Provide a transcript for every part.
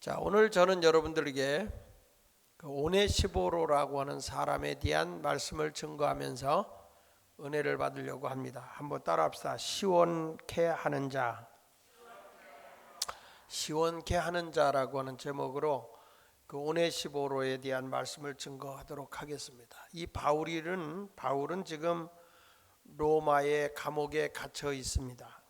자, 오늘 저는 여러분들에게 오네시보로라고 하는 사람에 대한 말씀을 증거하면서 은혜를 받으려고 합니다. 한번 따라합시다. 시원케 하는 자. 시원케 하는 자라고 하는 제목으로 그 오네시보로에 대한 말씀을 증거하도록 하겠습니다. 이 바울은 지금 로마의 감옥에 갇혀 있습니다.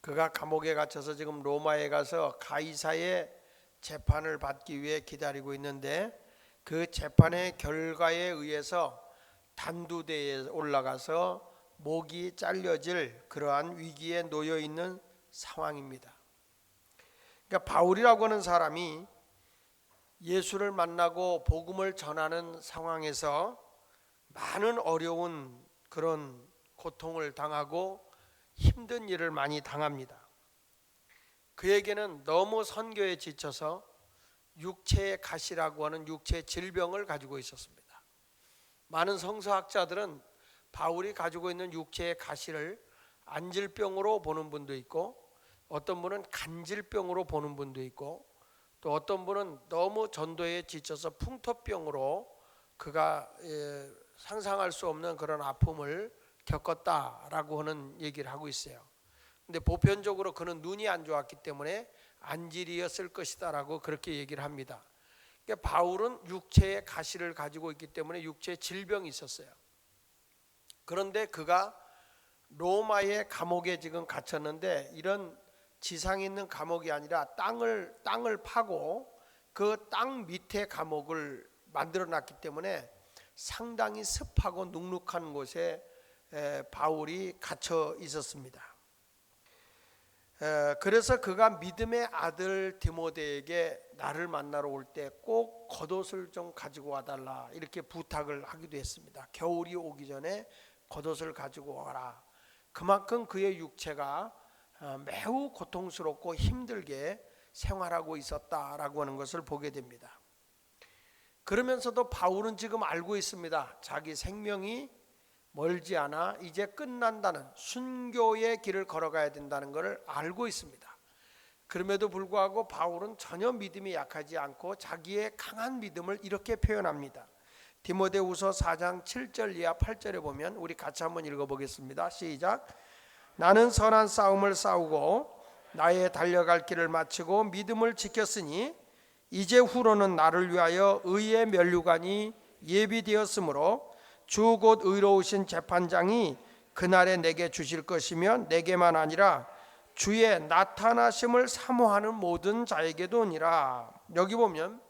그가 감옥에 갇혀서 지금 로마에 가서 가이사의 재판을 받기 위해 기다리고 있는데, 그 재판의 결과에 의해서 단두대에 올라가서 목이 잘려질 그러한 위기에 놓여 있는 상황입니다. 그러니까 바울이라고 하는 사람이 예수를 만나고 복음을 전하는 상황에서 많은 어려운 그런 고통을 당하고 힘든 일을 많이 당합니다. 그에게는 너무 선교에 지쳐서 육체의 가시라고 하는 육체의 질병을 가지고 있었습니다. 많은 성서학자들은 바울이 가지고 있는 육체의 가시를 안질병으로 보는 분도 있고, 어떤 분은 간질병으로 보는 분도 있고, 또 어떤 분은 너무 전도에 지쳐서 풍토병으로 그가 상상할 수 없는 그런 아픔을 겪었다라고 하는 얘기를 하고 있어요. 근데 보편적으로 그는 눈이 안 좋았기 때문에 안질이었을 것이다라고 그렇게 얘기를 합니다. 그러니까 바울은 육체의 가시를 가지고 있기 때문에 육체의 질병이 있었어요. 그런데 그가 로마의 감옥에 지금 갇혔는데, 이런 지상에 있는 감옥이 아니라 땅을 파고 그 땅 밑에 감옥을 만들어 놨기 때문에 상당히 습하고 눅눅한 곳에 바울이 갇혀 있었습니다. 그래서 그가 믿음의 아들 디모데에게 나를 만나러 올 때 꼭 겉옷을 좀 가지고 와달라 이렇게 부탁을 하기도 했습니다. 겨울이 오기 전에 겉옷을 가지고 와라. 그만큼 그의 육체가 매우 고통스럽고 힘들게 생활하고 있었다라고 하는 것을 보게 됩니다. 그러면서도 바울은 지금 알고 있습니다. 자기 생명이 멀지 않아 이제 끝난다는, 순교의 길을 걸어가야 된다는 것을 알고 있습니다. 그럼에도 불구하고 바울은 전혀 믿음이 약하지 않고 자기의 강한 믿음을 이렇게 표현합니다. 디모데후서 4장 7절 이하 8절에 보면 우리 같이 한번 읽어보겠습니다. 시작. 나는 선한 싸움을 싸우고 나의 달려갈 길을 마치고 믿음을 지켰으니 이제 후로는 나를 위하여 의의 면류관이 예비되었으므로 주 곧 의로우신 재판장이 그날에 내게 주실 것이며 내게만 아니라 주의 나타나심을 사모하는 모든 자에게도니라. 여기 보면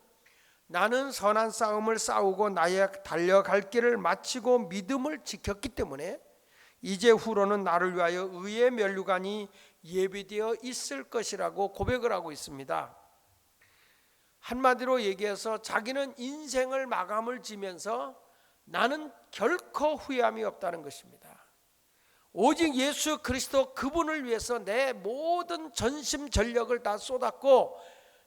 나는 선한 싸움을 싸우고 나의 달려갈 길을 마치고 믿음을 지켰기 때문에 이제 후로는 나를 위하여 의의 면류관이 예비되어 있을 것이라고 고백을 하고 있습니다. 한마디로 얘기해서 자기는 인생을 마감을 지면서 나는 결코 후회함이 없다는 것입니다. 오직 예수 그리스도 그분을 위해서 내 모든 전심전력을 다 쏟았고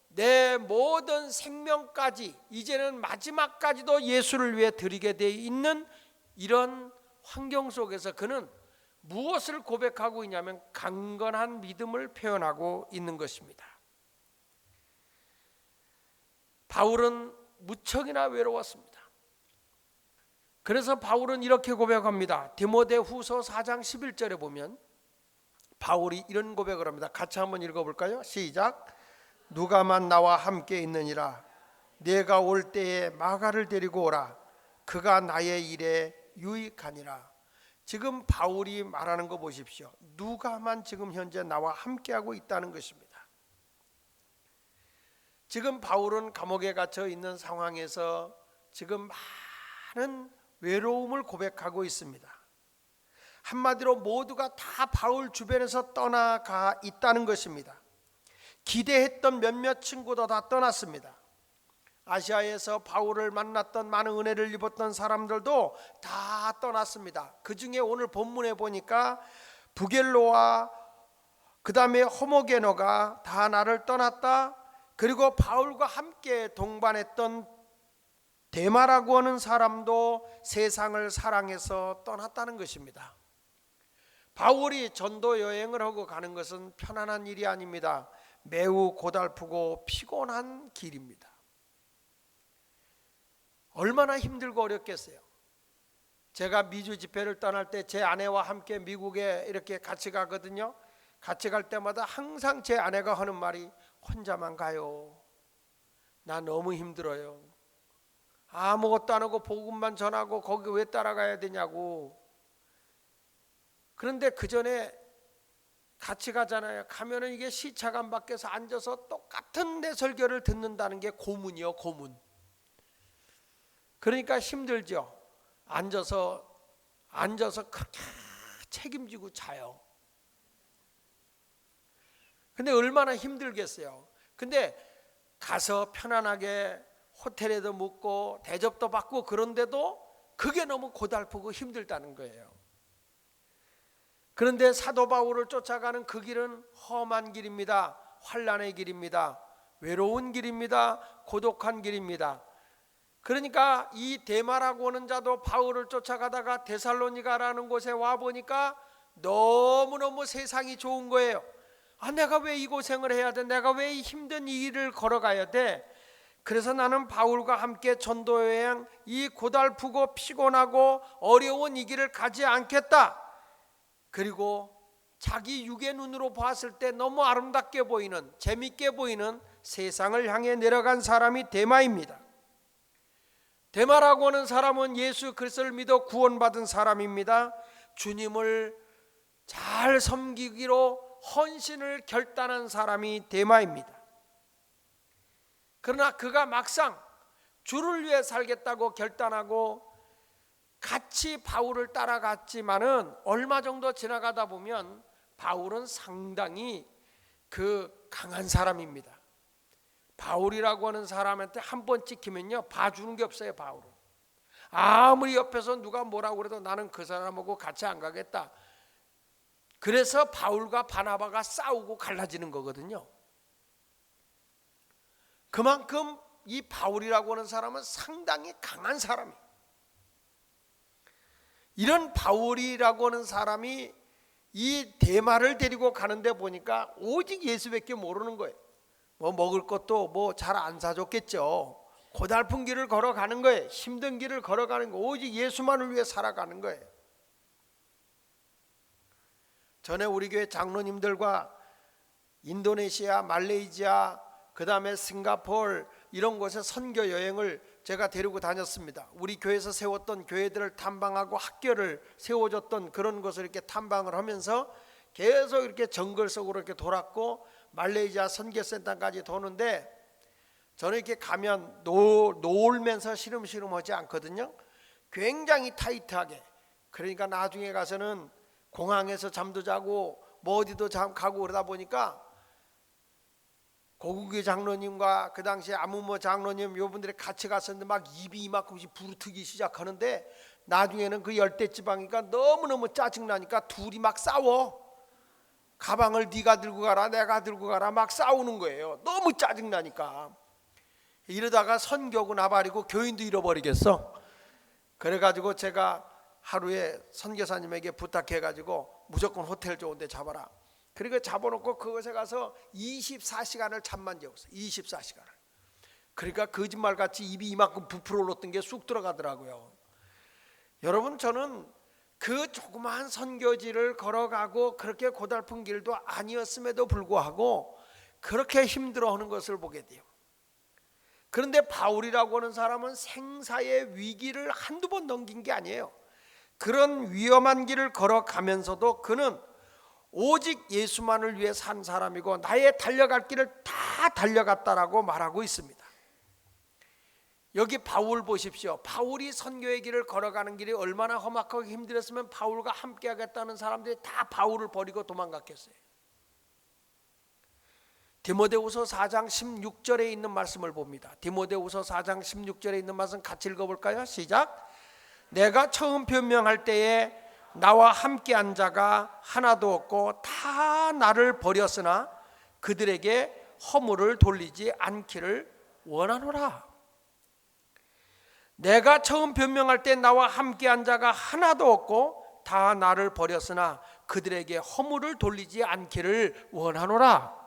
내 모든 생명까지, 이제는 마지막까지도 예수를 위해 드리게 되어 있는 이런 환경 속에서 그는 무엇을 고백하고 있냐면 강건한 믿음을 표현하고 있는 것입니다. 바울은 무척이나 외로웠습니다. 그래서 바울은 이렇게 고백합니다. 디모데후서 4장 11절에 보면 바울이 이런 고백을 합니다. 같이 한번 읽어볼까요? 시작. 누가만 나와 함께 있느니라. 내가 올 때에 마가를 데리고 오라. 그가 나의 일에 유익하니라. 지금 바울이 말하는 거 보십시오. 누가만 지금 현재 나와 함께하고 있다는 것입니다. 지금 바울은 감옥에 갇혀 있는 상황에서 지금 많은 외로움을 고백하고 있습니다. 한마디로 모두가 다 바울 주변에서 떠나가 있다는 것입니다. 기대했던 몇몇 친구도 다 떠났습니다. 아시아에서 바울을 만났던, 많은 은혜를 입었던 사람들도 다 떠났습니다. 그 중에 오늘 본문에 보니까 부겔로와 그 다음에 호모게노가 다 나를 떠났다. 그리고 바울과 함께 동반했던 데마라고 하는 사람도 세상을 사랑해서 떠났다는 것입니다. 바울이 전도 여행을 하고 가는 것은 편안한 일이 아닙니다. 매우 고달프고 피곤한 길입니다. 얼마나 힘들고 어렵겠어요. 제가 미주 집회를 떠날 때 제 아내와 함께 미국에 이렇게 같이 가거든요. 같이 갈 때마다 항상 제 아내가 하는 말이 혼자만 가요. 나 너무 힘들어요. 아무것도 안 하고 복음만 전하고 거기 왜 따라가야 되냐고. 그런데 그 전에 같이 가잖아요. 가면은 이게 시차관 밖에서 앉아서 똑같은 내 설교를 듣는다는 게 고문이요, 고문. 그러니까 힘들죠. 앉아서 그렇게 책임지고 자요. 근데 얼마나 힘들겠어요. 근데 가서 편안하게 호텔에도 묵고 대접도 받고 그런데도 그게 너무 고달프고 힘들다는 거예요. 그런데 사도 바울을 쫓아가는 그 길은 험한 길입니다. 환난의 길입니다. 외로운 길입니다. 고독한 길입니다. 그러니까 이 데마라고 하는 자도 바울을 쫓아가다가 데살로니가라는 곳에 와 보니까 너무너무 세상이 좋은 거예요. 내가 왜 이 고생을 해야 돼? 내가 왜 이 힘든 이 길을 걸어가야 돼? 그래서 나는 바울과 함께 전도 여행, 이 고달프고 피곤하고 어려운 이 길을 가지 않겠다. 그리고 자기 육의 눈으로 봤을 때 너무 아름답게 보이는, 재밌게 보이는 세상을 향해 내려간 사람이 데마입니다. 데마라고 하는 사람은 예수 그리스도를 믿어 구원받은 사람입니다. 주님을 잘 섬기기로 헌신을 결단한 사람이 데마입니다. 그러나 그가 막상 주를 위해 살겠다고 결단하고 같이 바울을 따라갔지만은 얼마 정도 지나가다 보면 바울은 상당히 그 강한 사람입니다. 바울이라고 하는 사람한테 한 번 찍히면요 봐주는 게 없어요. 바울은 아무리 옆에서 누가 뭐라고 그래도 나는 그 사람하고 같이 안 가겠다. 그래서 바울과 바나바가 싸우고 갈라지는 거거든요. 그만큼 이 바울이라고 하는 사람은 상당히 강한 사람이에요. 이런 바울이라고 하는 사람이 이 데마를 데리고 가는데 보니까 오직 예수밖에 모르는 거예요. 뭐 먹을 것도 뭐 잘 안 사줬겠죠. 고달픈 길을 걸어가는 거예요. 힘든 길을 걸어가는 거, 오직 예수만을 위해 살아가는 거예요. 전에 우리 교회 장로님들과 인도네시아, 말레이시아, 그 다음에 싱가포르 이런 곳에 선교 여행을 제가 데리고 다녔습니다. 우리 교회에서 세웠던 교회들을 탐방하고 학교를 세워줬던 그런 곳을 이렇게 탐방을 하면서 계속 이렇게 정글 속으로 이렇게 돌았고 말레이시아 선교센터까지 도는데 저는 이렇게 가면 놀면서 시름시름하지 않거든요. 굉장히 타이트하게. 그러니까 나중에 가서는 공항에서 잠도 자고 뭐 어디도 가고 그러다 보니까 고국의 장로님과 그 당시에 아무모 장로님 요분들이 같이 갔었는데 막 입이 이만큼씩 부르트기 시작하는데 나중에는 그 열대지방이니까 너무너무 짜증나니까 둘이 막 싸워. 가방을 네가 들고 가라 내가 들고 가라 막 싸우는 거예요. 너무 짜증나니까. 이러다가 선교구 나발이고 교인도 잃어버리겠어. 그래가지고 제가 하루에 선교사님에게 부탁해가지고 무조건 호텔 좋은 데 잡아라. 그리고 잡아놓고 그곳에 가서 24시간을 잠만 재웠어요. 24시간을. 그러니까 거짓말같이 입이 이만큼 부풀어 올랐던 게 쑥 들어가더라고요. 여러분 저는 그 조그마한 선교지를 걸어가고 그렇게 고달픈 길도 아니었음에도 불구하고 그렇게 힘들어하는 것을 보게 돼요. 그런데 바울이라고 하는 사람은 생사의 위기를 한두 번 넘긴 게 아니에요. 그런 위험한 길을 걸어가면서도 그는 오직 예수만을 위해 산 사람이고 나의 달려갈 길을 다 달려갔다라고 말하고 있습니다. 여기 바울 보십시오. 바울이 선교의 길을 걸어가는 길이 얼마나 험악하고 힘들었으면 바울과 함께 하겠다는 사람들이 다 바울을 버리고 도망갔겠어요. 디모데후서 4장 16절에 있는 말씀을 봅니다. 디모데후서 4장 16절에 있는 말씀 같이 읽어볼까요? 시작. 내가 처음 변명할 때에 나와 함께한 자가 하나도 없고 다 나를 버렸으나 그들에게 허물을 돌리지 않기를 원하노라. 내가 처음 변명할 때 나와 함께한 자가 하나도 없고 다 나를 버렸으나 그들에게 허물을 돌리지 않기를 원하노라.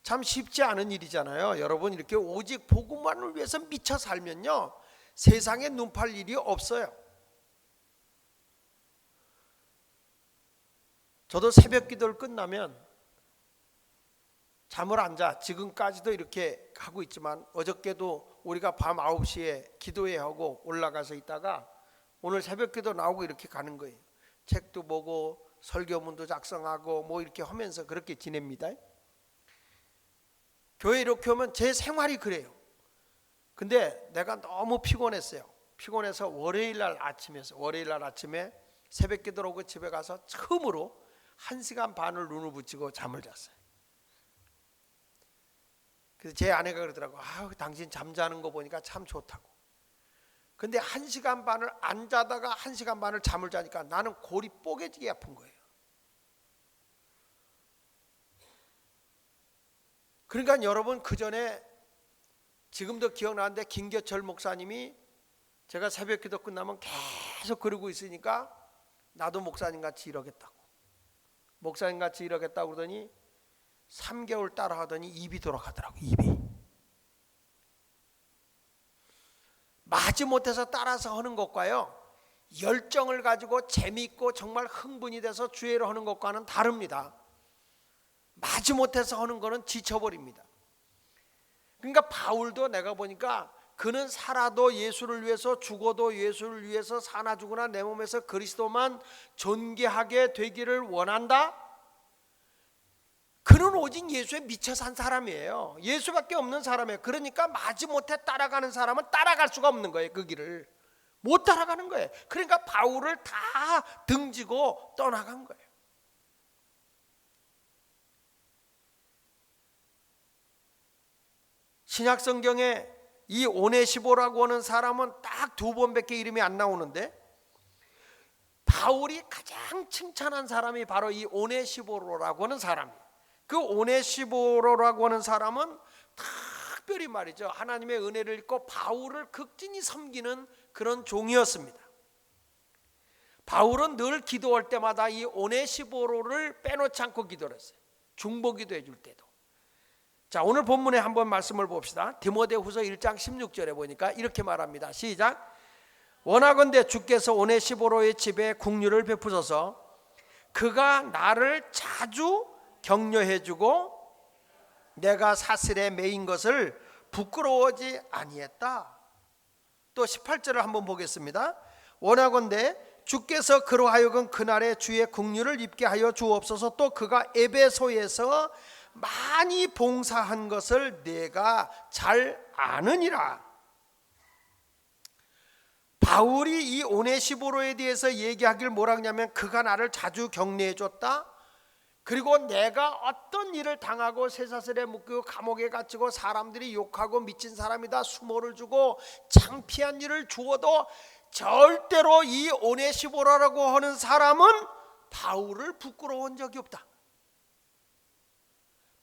참 쉽지 않은 일이잖아요. 여러분, 이렇게 오직 복음만을 위해서 미쳐 살면요, 세상에 눈팔 일이 없어요. 저도 새벽 기도를 끝나면 잠을 안 자. 지금까지도 이렇게 하고 있지만 어저께도 우리가 밤 9시에 기도회 하고 올라가서 있다가 오늘 새벽 기도 나오고 이렇게 가는 거예요. 책도 보고 설교문도 작성하고 뭐 이렇게 하면서 그렇게 지냅니다. 교회 이렇게 오면 제 생활이 그래요. 근데 내가 너무 피곤했어요. 피곤해서 월요일 날 아침에 새벽 기도를 오고 집에 가서 처음으로 1시간 반을 눈을 붙이고 잠을 잤어요. 그래서 제 아내가 그러더라고. 당신 잠자는 거 보니까 참 좋다고. 근데 1시간 반을 안 자다가 1시간 반을 잠을 자니까 나는 골이 뽀개지게 아픈 거예요. 그러니까 여러분, 그 전에 지금도 기억나는데 김겨철 목사님이 제가 새벽 기도 끝나면 계속 그러고 있으니까 나도 목사님 같이 이러겠다고. 목사님 같이 이러겠다고 그러더니 3개월 따라 하더니 입이 돌아가더라고. 입이 마지못해서 따라서 하는 것과요, 열정을 가지고 재미있고 정말 흥분이 돼서 주의를 하는 것과는 다릅니다. 마지못해서 하는 거는 지쳐버립니다. 그러니까 바울도 내가 보니까 그는 살아도 예수를 위해서, 죽어도 예수를 위해서, 사나 죽으나 내 몸에서 그리스도만 존귀하게 되기를 원한다. 그는 오직 예수에 미쳐 산 사람이에요. 예수밖에 없는 사람이에요. 그러니까 마지못해 따라가는 사람은 따라갈 수가 없는 거예요. 그 길을 못 따라가는 거예요. 그러니까 바울을 다 등지고 떠나간 거예요. 신약 성경에 이 오네시보라고 하는 사람은 딱 2번밖에 이름이 안 나오는데, 바울이 가장 칭찬한 사람이 바로 이 오네시보로라고 하는 사람이에요. 그 오네시보로라고 하는 사람은 특별히 말이죠, 하나님의 은혜를 입고 바울을 극진히 섬기는 그런 종이었습니다. 바울은 늘 기도할 때마다 이 오네시보로를 빼놓지 않고 기도를 했어요. 중보기도 해줄 때도. 자, 오늘 본문에 한번 말씀을 봅시다. 디모데후서 1장 16절에 보니까 이렇게 말합니다. 시작. 원하건대 주께서 오네시보로의 집에 국류를 베푸소서. 그가 나를 자주 격려해주고 내가 사슬에 매인 것을 부끄러워하지 아니했다. 또 18절을 한번 보겠습니다. 원하건대 주께서 그로 하여금 그날에 주의 국류를 입게 하여 주옵소서. 또 그가 에베소에서 많이 봉사한 것을 내가 잘 아느니라. 바울이 이 오네시보로에 대해서 얘기하길 뭐라 하냐면, 그가 나를 자주 격려해 줬다. 그리고 내가 어떤 일을 당하고 쇠사슬에 묶이고 감옥에 갇히고 사람들이 욕하고 미친 사람이다 수모를 주고 창피한 일을 주어도 절대로 이 오네시보로라고 하는 사람은 바울을 부끄러워한 적이 없다.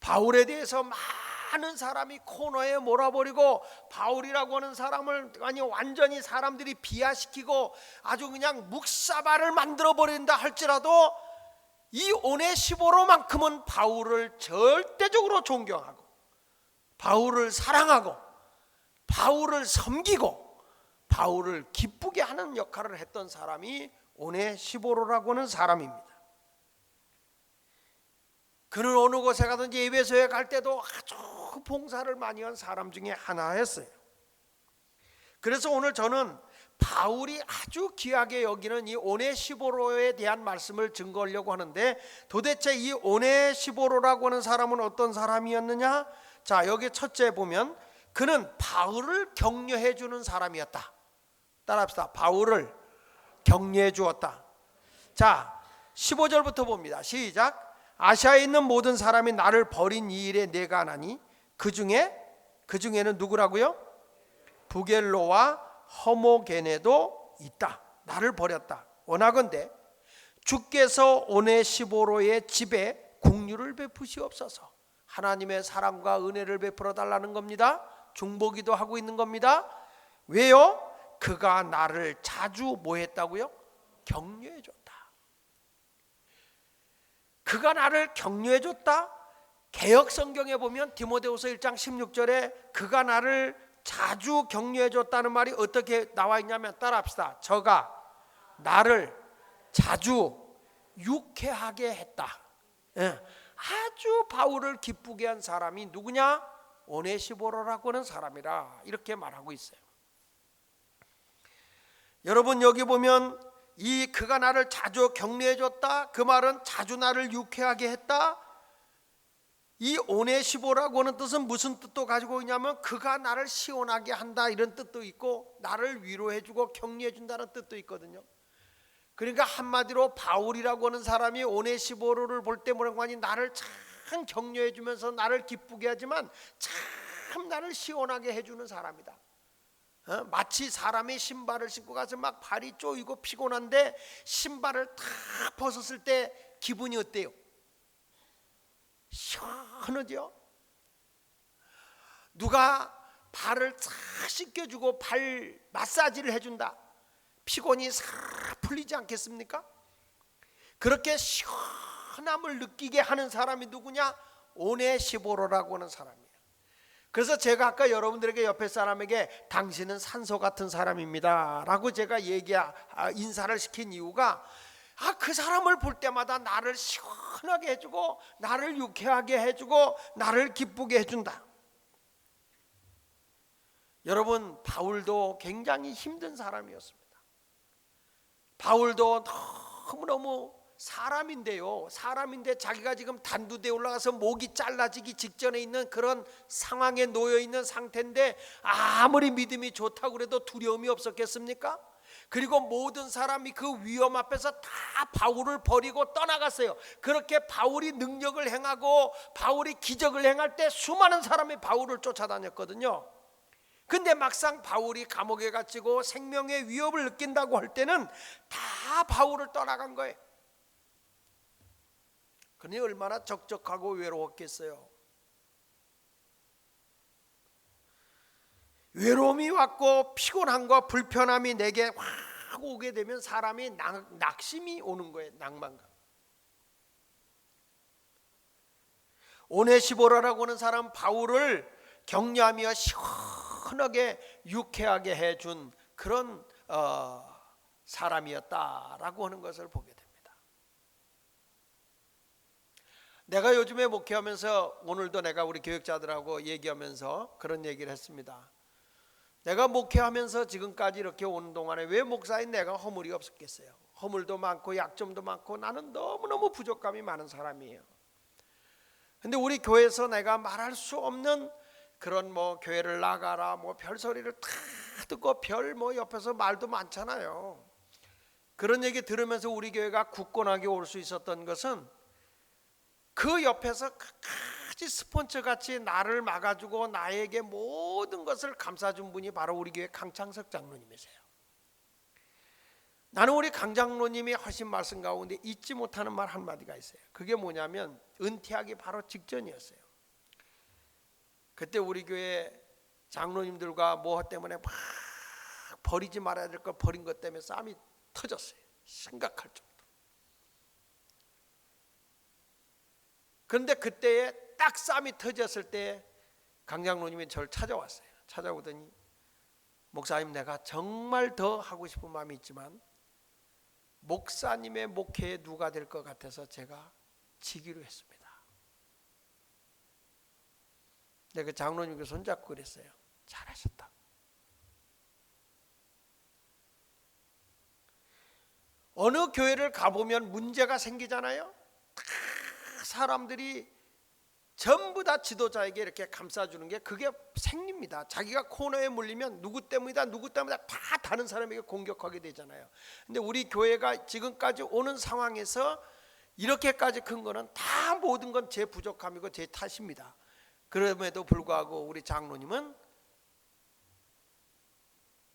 바울에 대해서 많은 사람이 코너에 몰아버리고 바울이라고 하는 사람을 완전히 사람들이 비하시키고 아주 그냥 묵사발을 만들어버린다 할지라도 이 오네시보로만큼은 바울을 절대적으로 존경하고 바울을 사랑하고 바울을 섬기고 바울을 기쁘게 하는 역할을 했던 사람이 오네시보로라고 하는 사람입니다. 그는 어느 곳에 가든지 에베소에 갈 때도 아주 봉사를 많이 한 사람 중에 하나였어요. 그래서 오늘 저는 바울이 아주 귀하게 여기는 이 오네시보로에 대한 말씀을 증거하려고 하는데, 도대체 이 오네시보로라고 하는 사람은 어떤 사람이었느냐? 자, 여기 첫째 보면 그는 바울을 격려해 주는 사람이었다. 따라합시다. 바울을 격려해 주었다. 자, 15절부터 봅니다. 시작. 아시아에 있는 모든 사람이 나를 버린 이 일에 내가 하나니 그 중에는 누구라고요? 부겔로와 허모게네도 있다. 나를 버렸다. 원하건대 주께서 오네시보로의 집에 국류를 베푸시옵소서. 하나님의 사랑과 은혜를 베풀어 달라는 겁니다. 중보기도 하고 있는 겁니다. 왜요? 그가 나를 자주 뭐 했다고요? 격려해 줬다. 그가 나를 격려해 줬다. 개역 성경에 보면 디모데후서 1장 16절에 그가 나를 자주 격려해 줬다는 말이 어떻게 나와 있냐면 따라합시다. 저가 나를 자주 유쾌하게 했다. 아주 바울을 기쁘게 한 사람이 누구냐? 오네시보로라고 하는 사람이라 이렇게 말하고 있어요. 여러분 여기 보면 이 그가 나를 자주 격려해 줬다. 그 말은 자주 나를 유쾌하게 했다. 이 오네시보라고 하는 뜻은 무슨 뜻도 가지고 있냐면 그가 나를 시원하게 한다 이런 뜻도 있고 나를 위로해 주고 격려해 준다는 뜻도 있거든요. 그러니까 한마디로 바울이라고 하는 사람이 오네시보로를 볼 때 뭐라고 하니 나를 참 격려해 주면서 나를 기쁘게 하지만 참 나를 시원하게 해주는 사람이다. 마치 사람이 신발을 신고 가서 막 발이 쪼이고 피곤한데 신발을 탁 벗었을 때 기분이 어때요? 시원하죠? 누가 발을 싹 씻겨주고 발 마사지를 해준다. 피곤이 싹 풀리지 않겠습니까? 그렇게 시원함을 느끼게 하는 사람이 누구냐? 오네시보로라고 하는 사람이에요. 그래서 제가 아까 여러분들에게 옆에 사람에게 당신은 산소 같은 사람입니다 라고 제가 인사를 시킨 이유가 그 사람을 볼 때마다 나를 시원하게 해주고 나를 유쾌하게 해주고 나를 기쁘게 해준다. 여러분 바울도 굉장히 힘든 사람이었습니다. 바울도 너무너무 사람인데 자기가 지금 단두대에 올라가서 목이 잘라지기 직전에 있는 그런 상황에 놓여 있는 상태인데 아무리 믿음이 좋다고 그래도 두려움이 없었겠습니까? 그리고 모든 사람이 그 위험 앞에서 다 바울을 버리고 떠나갔어요. 그렇게 바울이 능력을 행하고 바울이 기적을 행할 때 수많은 사람이 바울을 쫓아다녔거든요. 근데 막상 바울이 감옥에 갇히고 생명의 위협을 느낀다고 할 때는 다 바울을 떠나간 거예요. 그러니 얼마나 적적하고 외로웠겠어요. 외로움이 왔고 피곤함과 불편함이 내게 확 오게 되면 사람이 낙심이 오는 거예요. 낭만감. 오네시보로라고 하는 사람 바울을 격려하며 시원하게 유쾌하게 해준 그런 사람이었다라고 하는 것을 보게 됩니다. 내가 요즘에 목회하면서 오늘도 내가 우리 교육자들하고 얘기하면서 그런 얘기를 했습니다. 내가 목회하면서 지금까지 이렇게 오는 동안에 왜 목사인 내가 허물이 없었겠어요? 허물도 많고 약점도 많고 나는 너무너무 부족함이 많은 사람이에요. 근데 우리 교회에서 내가 말할 수 없는 그런 교회를 나가라 별소리를 다 듣고 옆에서 말도 많잖아요. 그런 얘기 들으면서 우리 교회가 굳건하게 올 수 있었던 것은 그 옆에서 끝까지 스폰처같이 나를 막아주고 나에게 모든 것을 감싸준 분이 바로 우리 교회 강창석 장로님이세요. 나는 우리 강 장로님이 하신 말씀 가운데 잊지 못하는 말 한마디가 있어요. 그게 뭐냐면 은퇴하기 바로 직전이었어요. 그때 우리 교회 장로님들과 때문에 막 버리지 말아야 될 걸 버린 것 때문에 싸움이 터졌어요. 심각할 정도. 그런데 그때에 딱 싸움이 터졌을 때 강 장로님이 저를 찾아왔어요. 찾아오더니 목사님 내가 정말 더 하고 싶은 마음이 있지만 목사님의 목회에 누가 될 것 같아서 제가 지기로 했습니다. 내가 장로님께 손잡고 그랬어요. 잘하셨다. 어느 교회를 가보면 문제가 생기잖아요. 사람들이 전부 다 지도자에게 이렇게 감싸주는 게 그게 생립니다. 자기가 코너에 물리면 누구 때문이다 다 다른 사람에게 공격하게 되잖아요. 근데 우리 교회가 지금까지 오는 상황에서 이렇게까지 큰 거는 다 모든 건 제 부족함이고 제 탓입니다. 그럼에도 불구하고 우리 장로님은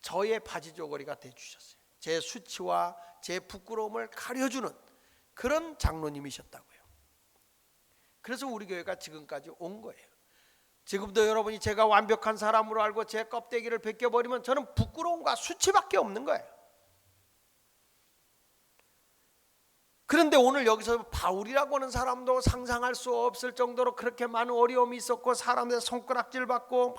저의 바지 조거리가 되주셨어요. 제 수치와 제 부끄러움을 가려주는 그런 장로님이셨다고요. 그래서 우리 교회가 지금까지 온 거예요. 지금도 여러분이 제가 완벽한 사람으로 알고 제 껍데기를 벗겨버리면 저는 부끄러움과 수치밖에 없는 거예요. 그런데 오늘 여기서 바울이라고 하는 사람도 상상할 수 없을 정도로 그렇게 많은 어려움이 있었고 사람들 손가락질 받고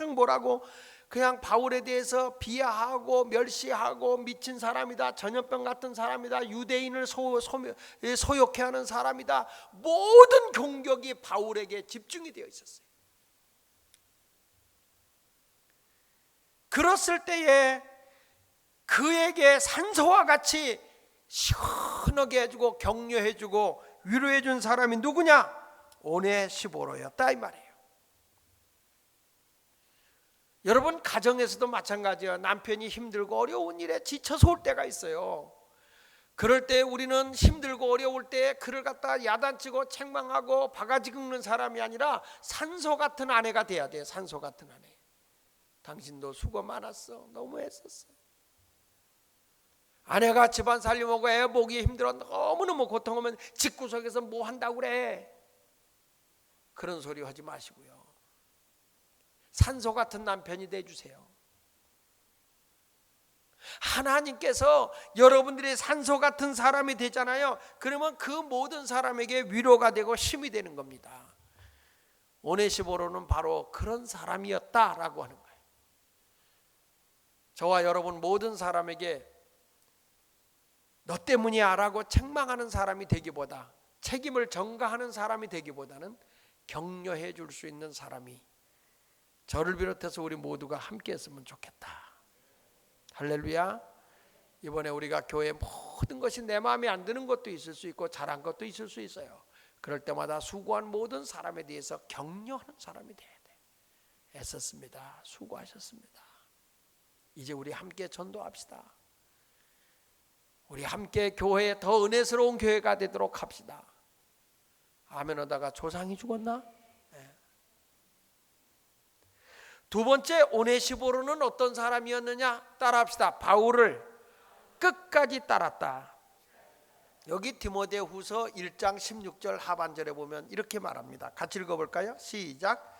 막 뭐라고 그냥 바울에 대해서 비하하고 멸시하고 미친 사람이다, 전염병 같은 사람이다, 유대인을 소욕해하는 사람이다, 모든 공격이 바울에게 집중이 되어 있었어요. 그랬을 때에 그에게 산소와 같이 시원하게 해주고 격려해주고 위로해준 사람이 누구냐? 오네시보로였다 이 말이에요. 여러분 가정에서도 마찬가지예요. 남편이 힘들고 어려운 일에 지쳐서 올 때가 있어요. 그럴 때 우리는 힘들고 어려울 때 그를 갖다 야단치고 책망하고 바가지 긁는 사람이 아니라 산소 같은 아내가 돼야 돼요. 산소 같은 아내. 당신도 수고 많았어. 너무 했었어. 아내가 집안 살림하고 애 보기 힘들어 너무너무 고통하면 집구석에서 뭐 한다고 그래. 그런 소리 하지 마시고요. 산소 같은 남편이 돼주세요. 하나님께서 여러분들이 산소 같은 사람이 되잖아요. 그러면 그 모든 사람에게 위로가 되고 힘이 되는 겁니다. 오네시보로는 바로 그런 사람이었다라고 하는 거예요. 저와 여러분 모든 사람에게 너 때문이야 라고 책망하는 사람이 되기보다, 책임을 전가하는 사람이 되기보다는 격려해 줄 수 있는 사람이 저를 비롯해서 우리 모두가 함께 했으면 좋겠다. 할렐루야. 이번에 우리가 교회 모든 것이 내 마음에 안 드는 것도 있을 수 있고 잘한 것도 있을 수 있어요. 그럴 때마다 수고한 모든 사람에 대해서 격려하는 사람이 돼야 돼. 애썼습니다. 수고하셨습니다. 이제 우리 함께 전도합시다. 우리 함께 교회에 더 은혜스러운 교회가 되도록 합시다. 아멘 하다가 조상이 죽었나? 네. 두 번째, 오네시보로는 어떤 사람이었느냐? 따라합시다. 바울을 끝까지 따랐다. 여기 디모데후서 1장 16절 하반절에 보면 이렇게 말합니다. 같이 읽어볼까요? 시작.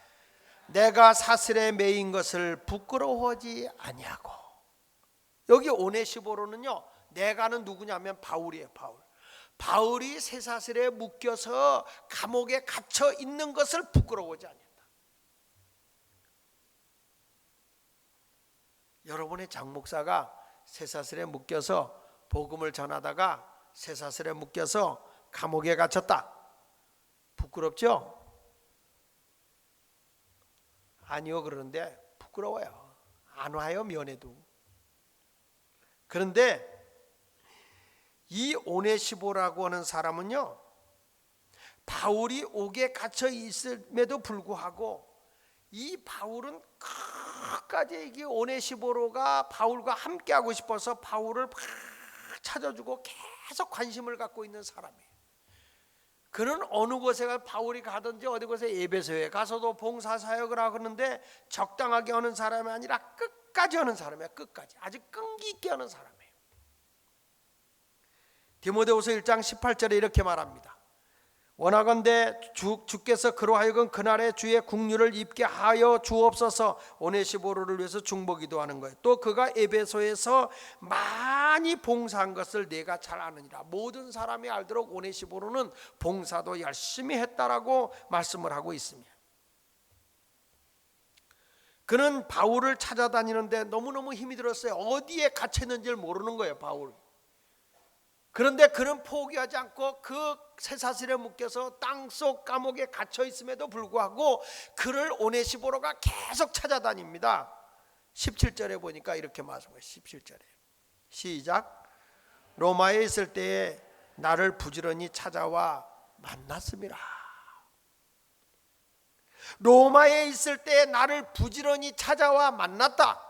내가 사슬에 매인 것을 부끄러워하지 아니하고. 여기 오네시보로는요, 내가는 누구냐면 바울이에요. 바울이 쇠사슬에 묶여서 감옥에 갇혀 있는 것을 부끄러워하지 않는다. 여러분의 장목사가 쇠사슬에 묶여서 복음을 전하다가 쇠사슬에 묶여서 감옥에 갇혔다. 부끄럽죠? 아니요. 그런데 부끄러워요. 안 와요, 면회도. 그런데 이 오네시보라고 하는 사람은요, 바울이 옥에 갇혀 있음에도 불구하고 이 바울은 끝까지 이 오네시보로가 바울과 함께 하고 싶어서 바울을 막 찾아주고 계속 관심을 갖고 있는 사람이에요. 그는 어느 곳에 바울이 가든지 어디 곳에 에베소에 가서도 봉사사역을 하는데 적당하게 하는 사람이 아니라 끝까지 하는 사람이에요. 끝까지. 아주 끈기 있게 하는 사람이에요. 디모데후서 1장 18절에 이렇게 말합니다. 원하건대 주께서 그로 하여금 그날의 주의 국류를 입게 하여 주옵소서. 오네시보로를 위해서 중보기도 하는 거예요. 또 그가 에베소에서 많이 봉사한 것을 내가 잘 아느니라. 모든 사람이 알도록 오네시보로는 봉사도 열심히 했다라고 말씀을 하고 있습니다. 그는 바울을 찾아다니는데 너무너무 힘이 들었어요. 어디에 갇혔는지를 모르는 거예요, 바울. 그런데 그는 포기하지 않고 그 쇠사슬에 묶여서 땅속 감옥에 갇혀 있음에도 불구하고 그를 오네시보로가 계속 찾아다닙니다. 17절에 보니까 이렇게 말씀해요. 17절에 시작. 로마에 있을 때에 나를 부지런히 찾아와 만났음이라. 로마에 있을 때에 나를 부지런히 찾아와 만났다.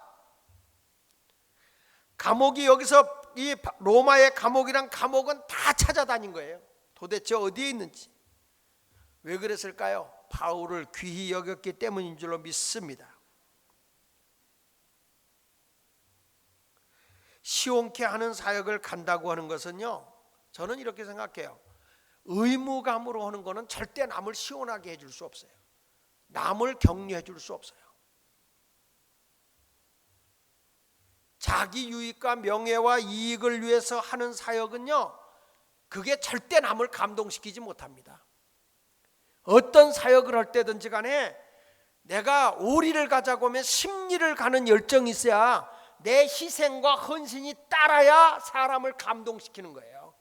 감옥이 여기서 이 로마의 감옥이란 감옥은 다 찾아다닌 거예요. 도대체 어디에 있는지. 왜 그랬을까요? 바울을 귀히 여겼기 때문인 줄로 믿습니다. 시원케 하는 사역을 간다고 하는 것은요, 저는 이렇게 생각해요. 의무감으로 하는 거는 절대 남을 시원하게 해줄 수 없어요. 남을 격려해 줄 수 없어요. 자기 유익과 명예와 이익을 위해서 하는 사역은요, 그게 절대 남을 감동시키지 못합니다. 어떤 사역을 할 때든지 간에 내가 오리를 가자고 하면 심리를 가는 열정이 있어야 내 희생과 헌신이 따라야 사람을 감동시키는 거예요.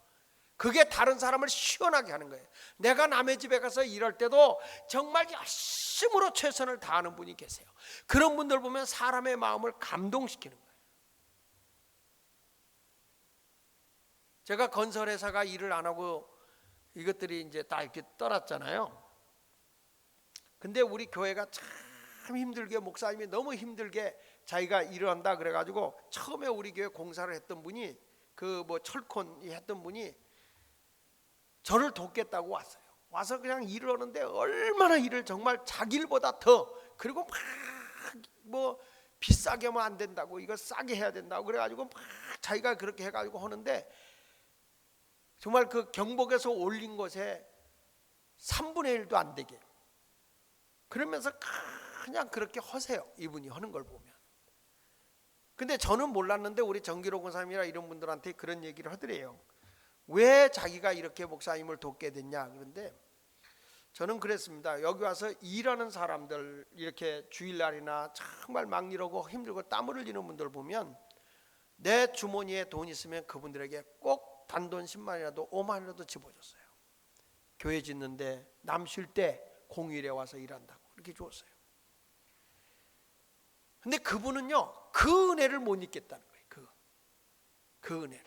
그게 다른 사람을 시원하게 하는 거예요. 내가 남의 집에 가서 일할 때도 정말 열심으로 최선을 다하는 분이 계세요. 그런 분들 보면 사람의 마음을 감동시키는 거예요. 제가 건설회사가 일을 안 하고 이것들이 이제 다 이렇게 떠났잖아요. 근데 우리 교회가 참 힘들게, 목사님이 너무 힘들게 자기가 일을 한다 그래가지고 처음에 우리 교회 공사를 했던 분이 그 뭐 철콘 했던 분이 저를 돕겠다고 왔어요. 와서 그냥 일을 하는데 얼마나 일을 정말 자기 일보다 더, 그리고 막 뭐 비싸게 하면 안 된다고, 이거 싸게 해야 된다고 그래가지고 막 자기가 그렇게 해가지고 하는데 정말 그 경복에서 올린 것에 3분의 1도 안 되게, 그러면서 그냥 그렇게 하세요. 이분이 하는 걸 보면. 근데 저는 몰랐는데 우리 정기로 권사님이나 이런 분들한테 그런 얘기를 하더래요. 왜 자기가 이렇게 목사님을 돕게 됐냐. 그런데 저는 그랬습니다. 여기 와서 일하는 사람들, 이렇게 주일날이나 정말 막 일하고 힘들고 땀을 흘리는 분들 보면 내 주머니에 돈 있으면 그분들에게 꼭 단돈 10만이라도 5만이라도 집어줬어요. 교회 짓는데 남 쉴 때 공휴일에 와서 일한다고 이렇게 줬어요. 근데 그분은요, 그 은혜를 못 잊겠다는 거예요. 그 은혜를.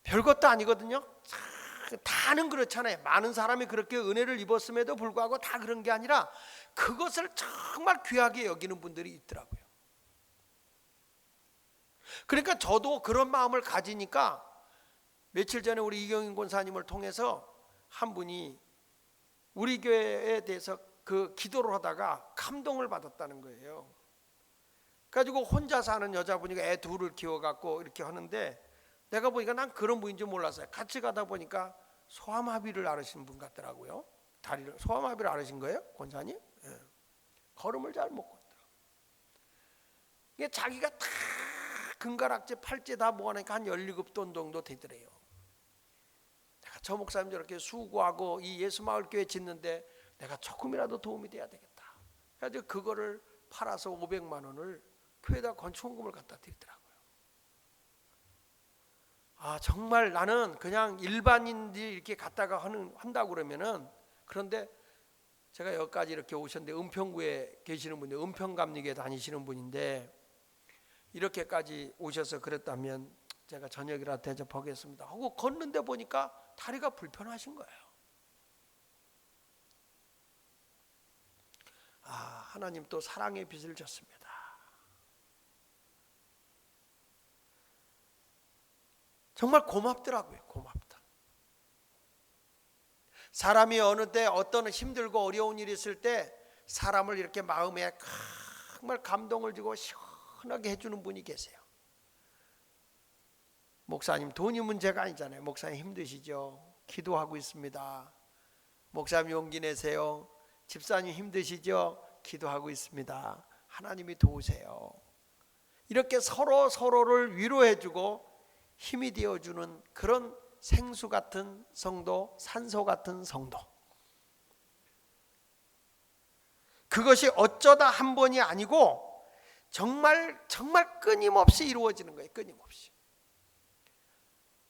별것도 아니거든요. 다는 그렇잖아요. 많은 사람이 그렇게 은혜를 입었음에도 불구하고 다 그런 게 아니라 그것을 정말 귀하게 여기는 분들이 있더라고요. 그러니까 저도 그런 마음을 가지니까 며칠 전에 우리 이경인 권사님을 통해서 한 분이 우리 교회에 대해서 그 기도를 하다가 감동을 받았다는 거예요. 가지고 혼자 사는 여자분이가 애 둘을 키워갖고 이렇게 하는데, 내가 보니까 난 그런 분인지 몰랐어요. 같이 가다 보니까 소아마비를 앓으신 분 같더라고요. 다리를 소아마비를 앓으신 거예요, 권사님? 예. 걸음을 잘 못 걷더라고요. 이게 자기가 다 금가락지 팔찌 다 모아내니까 한 17돈 정도 되더래요. 내가 저 목사님 저렇게 수고하고 이 예수마을교회 짓는데 내가 조금이라도 도움이 돼야 되겠다. 그래서 그거를 팔아서 500만 원을 교회에다 건축원금을 갖다 드리더라고요. 아, 정말 나는 그냥 일반인들이 이렇게 갖다가 한다고 그러면은, 그런데 제가 여기까지 이렇게 오셨는데 은평구에 계시는 분인데, 은평감리교에 다니시는 분인데 이렇게까지 오셔서 그랬다면 제가 저녁이라 대접하겠습니다 하고 걷는데 보니까 다리가 불편하신 거예요. 아, 하나님 또 사랑의 빛을 줬습니다. 정말 고맙더라고요. 고맙다. 사람이 어느 때 어떤 힘들고 어려운 일이 있을 때 사람을 이렇게 마음에 정말 감동을 주고 시원하게 해주는 분이 계세요. 목사님 돈이 문제가 아니잖아요. 목사님 힘드시죠? 기도하고 있습니다. 목사님 용기 내세요. 집사님 힘드시죠? 기도하고 있습니다. 하나님이 도우세요. 이렇게 서로를 위로해주고 힘이 되어주는 그런 생수 같은 성도, 산소 같은 성도. 그것이 어쩌다 한 번이 아니고 정말 끊임없이 이루어지는 거예요. 끊임없이.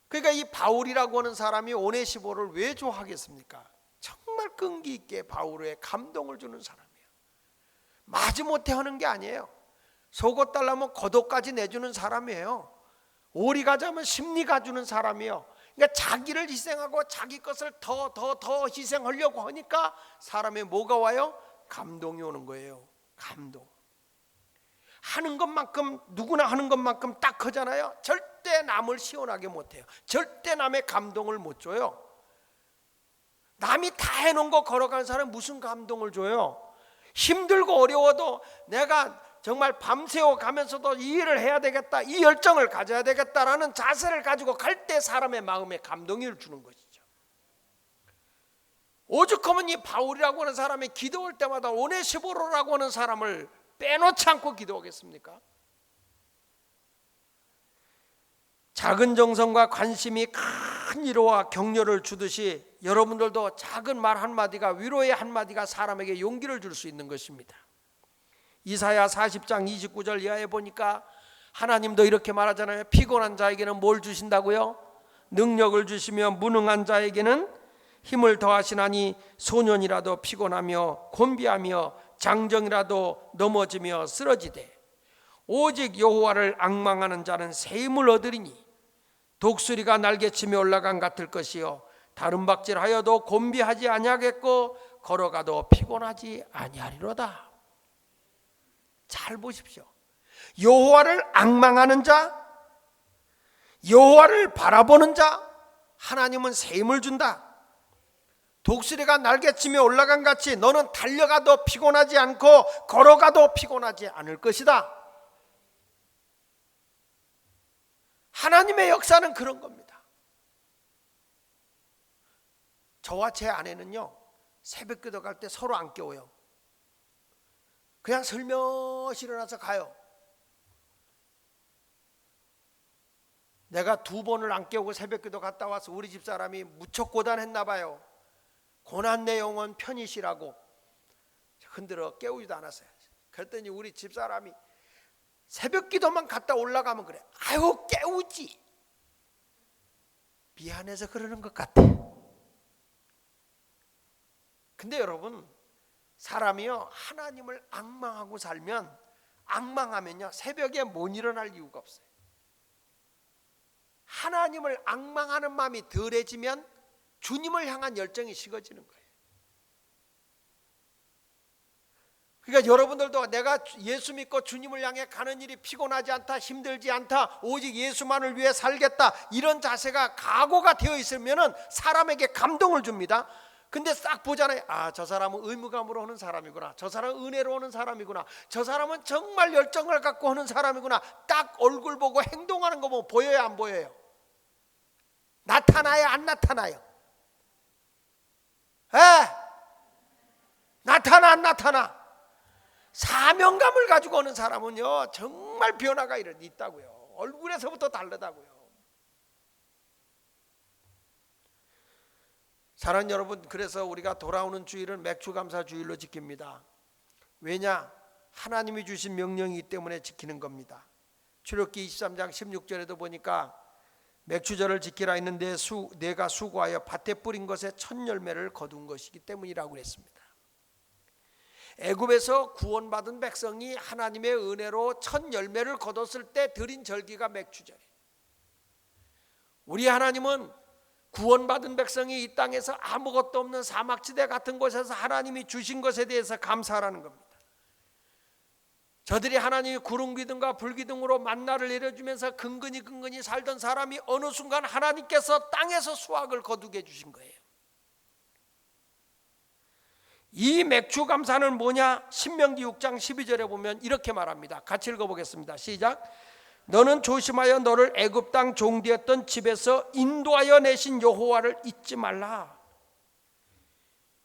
그러니까 이 바울이라고 하는 사람이 오네시모를 왜 좋아하겠습니까? 정말 끈기 있게 바울에 감동을 주는 사람이에요. 마지못해 하는 게 아니에요. 속옷 달라면 겉옷까지 내주는 사람이에요. 오리 가자면 심리 가주는 사람이에요. 그러니까 자기를 희생하고 자기 것을 더 희생하려고 하니까 사람의 뭐가 와요? 감동이 오는 거예요. 감동. 하는 것만큼, 누구나 하는 것만큼 딱 하잖아요. 절대 남을 시원하게 못해요. 절대 남의 감동을 못 줘요. 남이 다 해놓은 거 걸어가는 사람은 무슨 감동을 줘요? 힘들고 어려워도 내가 정말 밤새워 가면서도 이 일을 해야 되겠다, 이 열정을 가져야 되겠다라는 자세를 가지고 갈 때 사람의 마음에 감동을 주는 것이죠. 오죽하면 이 바울이라고 하는 사람이 기도할 때마다 오네시모로라고 하는 사람을 빼놓지 않고 기도하겠습니까? 작은 정성과 관심이 큰 위로와 격려를 주듯이 여러분들도 작은 말 한마디가, 위로의 한마디가 사람에게 용기를 줄 수 있는 것입니다. 이사야 40장 29절 이하에 보니까 하나님도 이렇게 말하잖아요. 피곤한 자에게는 뭘 주신다고요? 능력을 주시며 무능한 자에게는 힘을 더하시나니 소년이라도 피곤하며 곤비하며 장정이라도 넘어지며 쓰러지되 오직 여호와를 앙망하는 자는 새 힘을 얻으리니 독수리가 날개치며 올라간 같을 것이요 다른 박질하여도 곤비하지 아니하겠고 걸어가도 피곤하지 아니하리로다. 잘 보십시오. 여호와를 앙망하는 자, 여호와를 바라보는 자, 하나님은 새 힘을 준다. 독수리가 날개치며 올라간 같이 너는 달려가도 피곤하지 않고 걸어가도 피곤하지 않을 것이다. 하나님의 역사는 그런 겁니다. 저와 제 아내는요, 새벽 기도 갈 때 서로 안 깨워요. 그냥 슬며시 일어나서 가요. 내가 2번을 안 깨우고 새벽 기도 갔다 와서 우리 집사람이 무척 고단했나 봐요. 고난 내 영혼 편히 쉬라고 흔들어 깨우지도 않았어요. 그랬더니 우리 집사람이 새벽 기도만 갔다 올라가면 그래. 아유 깨우지. 미안해서 그러는 것 같아. 근데 여러분, 사람이요 하나님을 앙망하고 살면, 앙망하면요 새벽에 못 일어날 이유가 없어요. 하나님을 앙망하는 마음이 덜해지면 주님을 향한 열정이 식어지는 거예요. 그러니까 여러분들도 내가 예수 믿고 주님을 향해 가는 일이 피곤하지 않다, 힘들지 않다, 오직 예수만을 위해 살겠다, 이런 자세가 각오가 되어 있으면 사람에게 감동을 줍니다. 근데 싹 보잖아요. 아, 저 사람은 의무감으로 하는 사람이구나, 저 사람은 은혜로 하는 사람이구나, 저 사람은 정말 열정을 갖고 하는 사람이구나. 딱 얼굴 보고 행동하는 거 보면 보여요, 안 보여요? 나타나요, 안 나타나요? 나타나, 안 나타나? 사명감을 가지고 오는 사람은요 정말 변화가 있다고요. 얼굴에서부터 다르다고요. 사랑하는 여러분, 그래서 우리가 돌아오는 주일은 맥주감사 주일로 지킵니다. 왜냐? 하나님이 주신 명령이기 때문에 지키는 겁니다. 출애굽기 23장 16절에도 보니까 맥주절을 지키라 했는데 내가 수고하여 밭에 뿌린 것에 첫 열매를 거둔 것이기 때문이라고 그랬습니다. 애굽에서 구원받은 백성이 하나님의 은혜로 첫 열매를 거뒀을 때 드린 절기가 맥주절이에요. 우리 하나님은 구원받은 백성이 이 땅에서 아무것도 없는 사막지대 같은 곳에서 하나님이 주신 것에 대해서 감사하라는 겁니다. 저들이 하나님이 구름기둥과 불기둥으로 만나를 내려주면서 근근히 살던 사람이 어느 순간 하나님께서 땅에서 수확을 거두게 해주신 거예요. 이 맥주 감사는 뭐냐? 신명기 6장 12절에 보면 이렇게 말합니다. 같이 읽어보겠습니다. 시작. 너는 조심하여 너를 애굽 땅 종되었던 집에서 인도하여 내신 여호와를 잊지 말라.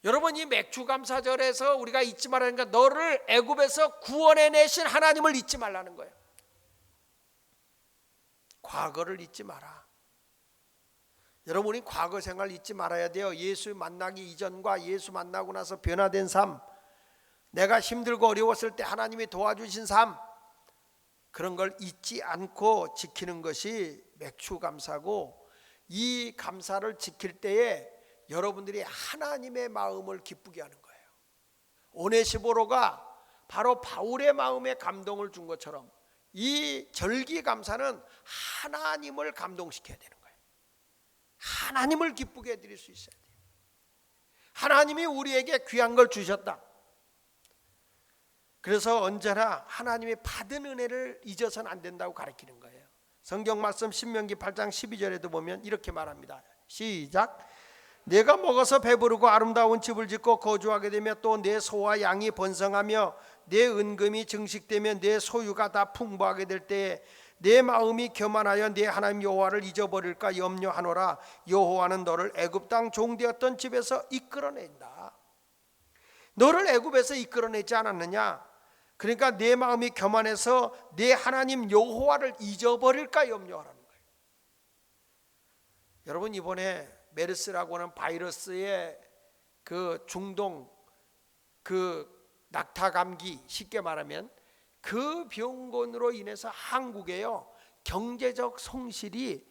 여러분, 이 맥주 감사절에서 우리가 잊지 말라는 게 너를 애굽에서 구원해 내신 하나님을 잊지 말라는 거예요. 과거를 잊지 마라. 여러분이 과거 생활 잊지 말아야 돼요. 예수 만나기 이전과 예수 만나고 나서 변화된 삶, 내가 힘들고 어려웠을 때 하나님이 도와주신 삶, 그런 걸 잊지 않고 지키는 것이 맥주 감사고, 이 감사를 지킬 때에 여러분들이 하나님의 마음을 기쁘게 하는 거예요. 오네시보로가 바로 바울의 마음에 감동을 준 것처럼 이 절기 감사는 하나님을 감동시켜야 되는 거예요. 하나님을 기쁘게 해드릴 수 있어야 돼요. 하나님이 우리에게 귀한 걸 주셨다. 그래서 언제나 하나님이 받은 은혜를 잊어서는 안 된다고 가르치는 거예요. 성경 말씀 신명기 8장 12절에도 보면 이렇게 말합니다. 시작. 내가 먹어서 배부르고 아름다운 집을 짓고 거주하게 되며 또 내 소와 양이 번성하며 내 은금이 증식되며 내 소유가 다 풍부하게 될 때에 내 마음이 교만하여 내 하나님 여호와를 잊어버릴까 염려하노라. 여호와는 너를 애굽 땅 종되었던 집에서 이끌어낸다. 너를 애굽에서 이끌어내지 않았느냐? 그러니까 내 마음이 교만해서 내 하나님 여호와를 잊어버릴까 염려하라는 거예요. 여러분 이번에 메르스라고 하는 바이러스의 그 중동 그 낙타 감기, 쉽게 말하면 그 병건으로 인해서 한국에요 경제적 손실이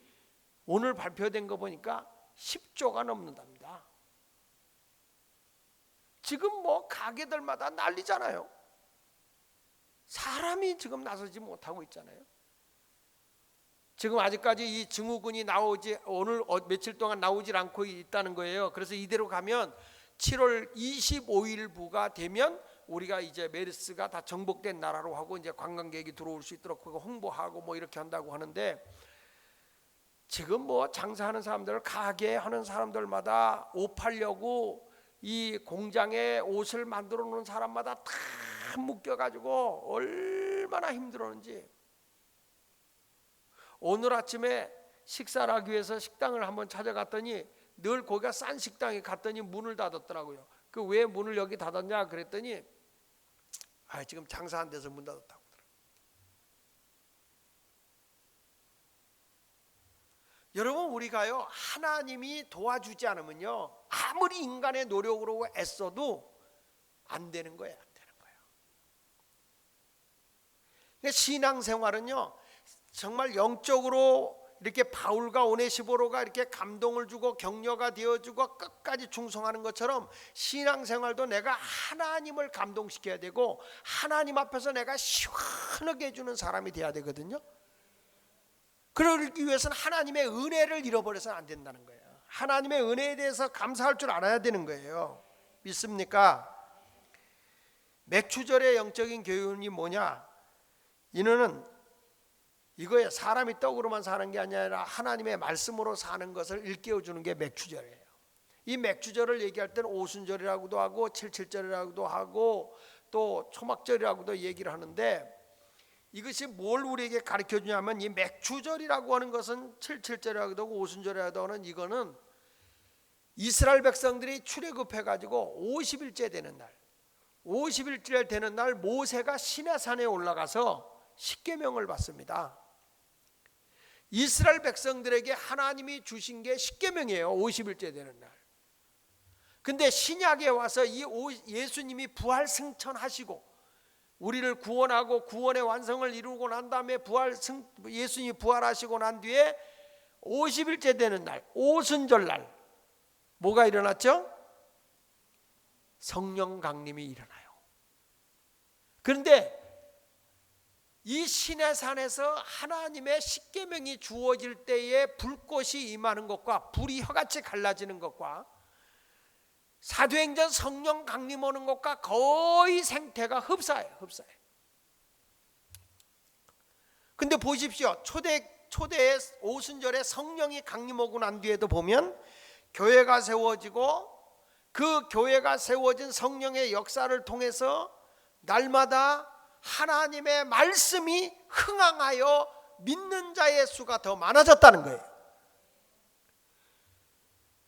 오늘 발표된 거 보니까 10조가 넘는답니다. 지금 뭐 가게들마다 난리잖아요. 사람이 지금 나서지 못하고 있잖아요. 지금 아직까지 이 증후군이 나오지 오늘 며칠 동안 나오질 않고 있다는 거예요. 그래서 이대로 가면 7월 25일부가 되면 우리가 이제 메르스가 다 정복된 나라로 하고 이제 관광객이 들어올 수 있도록 홍보하고 뭐 이렇게 한다고 하는데, 지금 뭐 장사하는 사람들, 가게 하는 사람들마다 옷 팔려고 이 공장에 옷을 만들어 놓은 사람마다 다 묶여가지고 얼마나 힘들었는지. 오늘 아침에 식사를 하기 위해서 식당을 한번 찾아갔더니 늘 거기가 싼 식당에 갔더니 문을 닫았더라고요. 그 왜 문을 여기 닫았냐 그랬더니 지금 장사 안 돼서 문 닫았다고 하더라고요. 여러분 우리가요 하나님이 도와주지 않으면요 아무리 인간의 노력으로 애써도 안 되는 거예요. 안 되는 거예요. 그러니까 신앙생활은요 정말 영적으로 이렇게 바울과 오네시보로가 이렇게 감동을 주고 격려가 되어주고 끝까지 충성하는 것처럼 신앙생활도 내가 하나님을 감동시켜야 되고 하나님 앞에서 내가 시원하게 해주는 사람이 돼야 되거든요. 그러기 위해서는 하나님의 은혜를 잃어버려서는 안 된다는 거예요. 하나님의 은혜에 대해서 감사할 줄 알아야 되는 거예요. 믿습니까? 맥추절의 영적인 교훈이 뭐냐? 이는 이거에 사람이 떡으로만 사는 게 아니라 하나님의 말씀으로 사는 것을 일깨워주는 게 맥추절이에요. 이 맥추절을 얘기할 때는 오순절이라고도 하고 칠칠절이라고도 하고 또 초막절이라고도 얘기를 하는데, 이것이 뭘 우리에게 가르쳐 주냐면 이 맥추절이라고 하는 것은 칠칠절이라고도 하고 오순절이라고도 하는 이거는 이스라엘 백성들이 출애굽해 가지고 50일째 되는 날, 50일째 되는 날 모세가 시내산에 올라가서 십계명을 받습니다. 이스라엘 백성들에게 하나님이 주신 게 십계명이에요. 50일째 되는 날. 근데 신약에 와서 이 예수님이 부활 승천하시고 우리를 구원하고 구원의 완성을 이루고 난 다음에 예수님이 부활하시고 난 뒤에 50일째 되는 날, 오순절 날 뭐가 일어났죠? 성령 강림이 일어나요. 그런데 이 시내산에서 하나님의 십계명이 주어질 때에 불꽃이 임하는 것과 불이 혀같이 갈라지는 것과 사도행전 성령 강림 오는 것과 거의 생태가 흡사해요. 근데 보십시오. 초대의 오순절에 성령이 강림 오고 난 뒤에도 보면 교회가 세워지고 그 교회가 세워진 성령의 역사를 통해서 날마다 하나님의 말씀이 흥황하여 믿는 자의 수가 더 많아졌다는 거예요.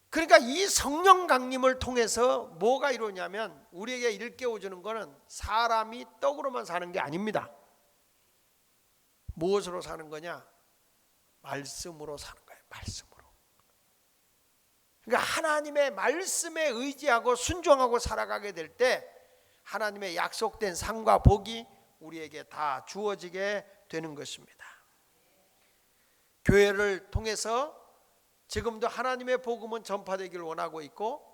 그러니까 이 성령 강림을 통해서 뭐가 이루냐면 우리에게 일깨워주는 것은 사람이 떡으로만 사는 게 아닙니다. 무엇으로 사는 거냐? 말씀으로 사는 거예요. 말씀으로. 그러니까 하나님의 말씀에 의지하고 순종하고 살아가게 될 때 하나님의 약속된 상과 복이 우리에게 다 주어지게 되는 것입니다. 교회를 통해서 지금도 하나님의 복음은 전파되기를 원하고 있고,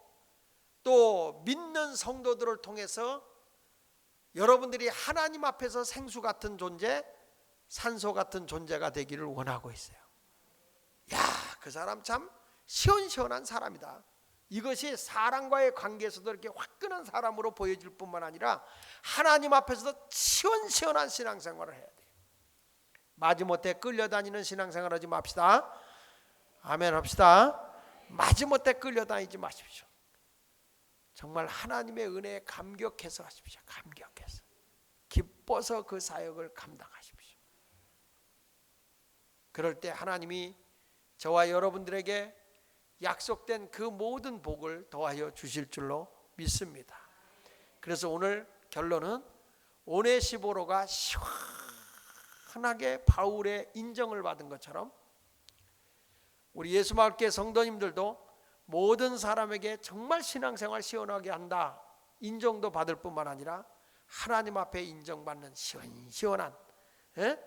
또 믿는 성도들을 통해서 여러분들이 하나님 앞에서 생수 같은 존재, 산소 같은 존재가 되기를 원하고 있어요. 야, 그 사람 참 시원시원한 사람이다. 이것이 사람과의 관계에서도 이렇게 화끈한 사람으로 보여질 뿐만 아니라 하나님 앞에서도 시원시원한 신앙생활을 해야 돼요. 마지못해 끌려다니는 신앙생활 하지 맙시다. 아멘 합시다. 마지못해 끌려다니지 마십시오. 정말 하나님의 은혜에 감격해서 하십시오. 감격해서 기뻐서 그 사역을 감당하십시오. 그럴 때 하나님이 저와 여러분들에게 약속된 그 모든 복을 더하여 주실 줄로 믿습니다. 그래서 오늘 결론은 오네시보로가 시원하게 바울의 인정을 받은 것처럼 우리 예수마을교회 성도님들도 모든 사람에게 정말 신앙생활 시원하게 한다 인정도 받을 뿐만 아니라 하나님 앞에 인정받는 시원시원한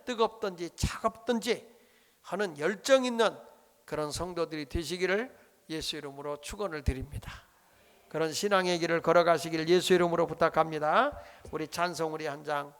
뜨겁든지 차갑든지 하는 열정 있는 그런 성도들이 되시기를 예수 이름으로 축원을 드립니다. 그런 신앙의 길을 걸어가시기를 예수 이름으로 부탁합니다. 우리 찬송 우리 한 장